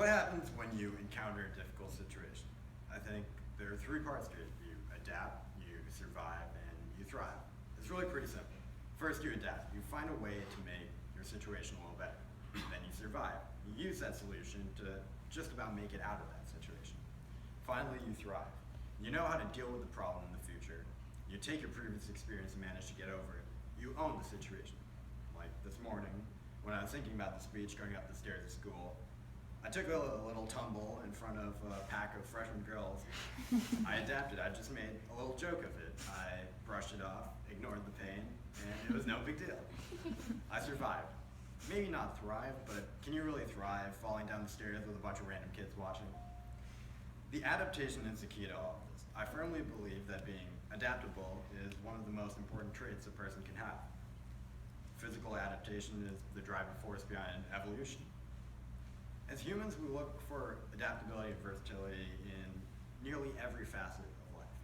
What happens when you encounter a difficult situation? I think there are three parts to it. You adapt, you survive, and you thrive. It's really pretty simple. First, you adapt. You find a way to make your situation a little better. Then you survive. You use that solution to just about make it out of that situation. Finally, you thrive. You know how to deal with the problem in the future. You take your previous experience and manage to get over it. You own the situation. Like this morning, when I was thinking about the speech going up the stairs of school, I took a little tumble in front of a pack of freshman girls. I adapted. I just made a little joke of it. I brushed it off, ignored the pain, and it was no big deal. I survived. Maybe not thrive, but can you really thrive falling down the stairs with a bunch of random kids watching? The adaptation is the key to all of this. I firmly believe that being adaptable is one of the most important traits a person can have. Physical adaptation is the driving force behind evolution. As humans, we look for adaptability and versatility in nearly every facet of life.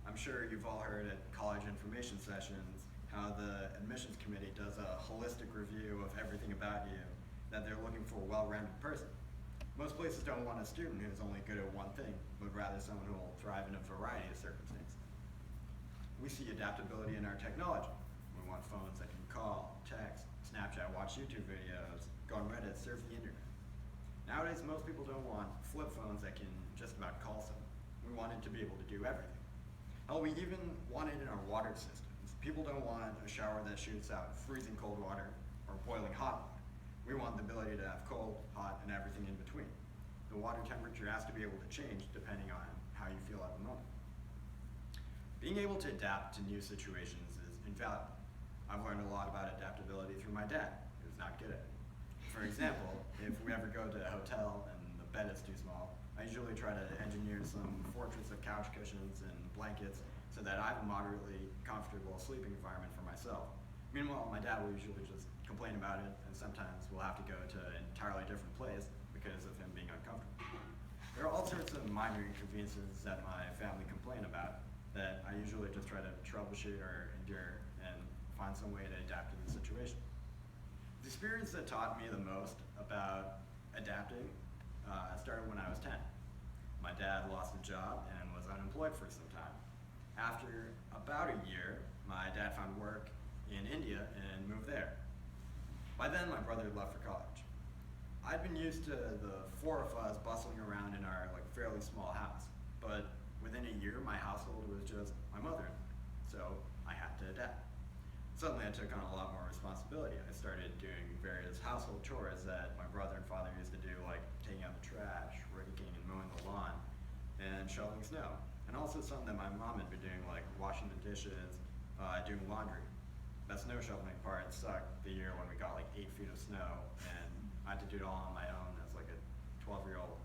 I'm sure you've all heard at college information sessions how the admissions committee does a holistic review of everything about you, that they're looking for a well-rounded person. Most places don't want a student who's only good at one thing, but rather someone who will thrive in a variety of circumstances. We see adaptability in our technology. We want phones that can call, text, Snapchat, watch YouTube videos, go on Reddit, surf the internet. Nowadays, most people don't want flip phones that can just about call someone. We want it to be able to do everything. Hell, we even want it in our water systems. People don't want a shower that shoots out freezing cold water or boiling hot water. We want the ability to have cold, hot, and everything in between. The water temperature has to be able to change depending on how you feel at the moment. Being able to adapt to new situations is invaluable. I've learned a lot about adaptability through my dad, who's not good at it. For example, if we ever go to a hotel and the bed is too small, I usually try to engineer some fortress of couch cushions and blankets so that I have a moderately comfortable sleeping environment for myself. Meanwhile, my dad will usually just complain about it, and sometimes we'll have to go to an entirely different place because of him being uncomfortable. There are all sorts of minor inconveniences that my family complain about that I usually just try to troubleshoot or endure and find some way to adapt to the situation. The experience that taught me the most about adapting started when I was 10. My dad lost a job and was unemployed for some time. After about a year, my dad found work in India and moved there. By then, my brother had left for college. I'd been used to the four of us bustling around in our fairly small house, but within a year, my household was just my mother and I, so I had to adapt. Suddenly, I took on a lot more responsibility. I started doing various household chores that my brother and father used to do, like taking out the trash, raking and mowing the lawn, and shoveling snow. And also something that my mom had been doing, like washing the dishes, doing laundry. That snow shoveling part sucked the year when we got 8 feet of snow, and I had to do it all on my own as a 12-year-old.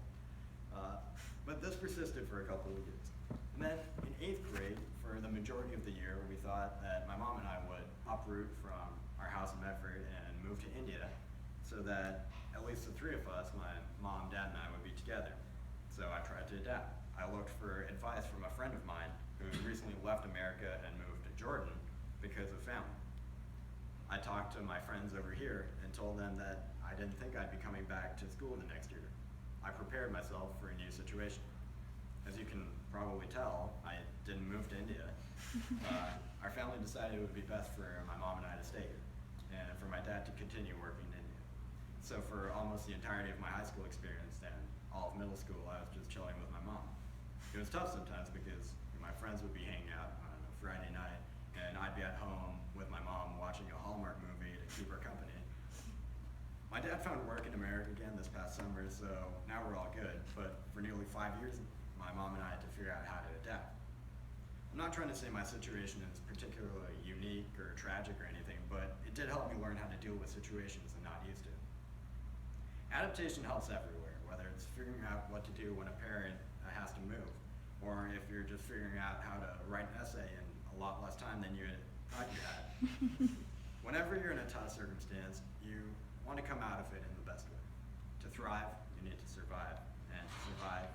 But this persisted for a couple of years. And then in 8th grade, for the majority of the year, we thought that my mom and I would uproot from our house in Medford and move to India so that at least the three of us, my mom, dad, and I, would be together. So I tried to adapt. I looked for advice from a friend of mine who recently left America and moved to Jordan because of family. I talked to my friends over here and told them that I didn't think I'd be coming back to school the next year. I prepared myself for a new situation. As you can probably tell, I didn't move to India. Our family decided it would be best for my mom and I to stay here, and for my dad to continue working in India. So for almost the entirety of my high school experience and all of middle school, I was just chilling with my mom. It was tough sometimes because my friends would be hanging out on a Friday night, and I'd be at home with my mom watching a Hallmark movie to keep her company. My dad found work in America again this past summer, so now we're all good, but for nearly 5 years, my mom and I had to figure out how to adapt. I'm not trying to say my situation is particularly unique or tragic or anything, but it did help me learn how to deal with situations I'm not used to. Adaptation helps everywhere, whether it's figuring out what to do when a parent has to move, or if you're just figuring out how to write an essay in a lot less time than you thought you had. Whenever you're in a tough circumstance, you want to come out of it in the best way. To thrive, you need to survive, and to survive,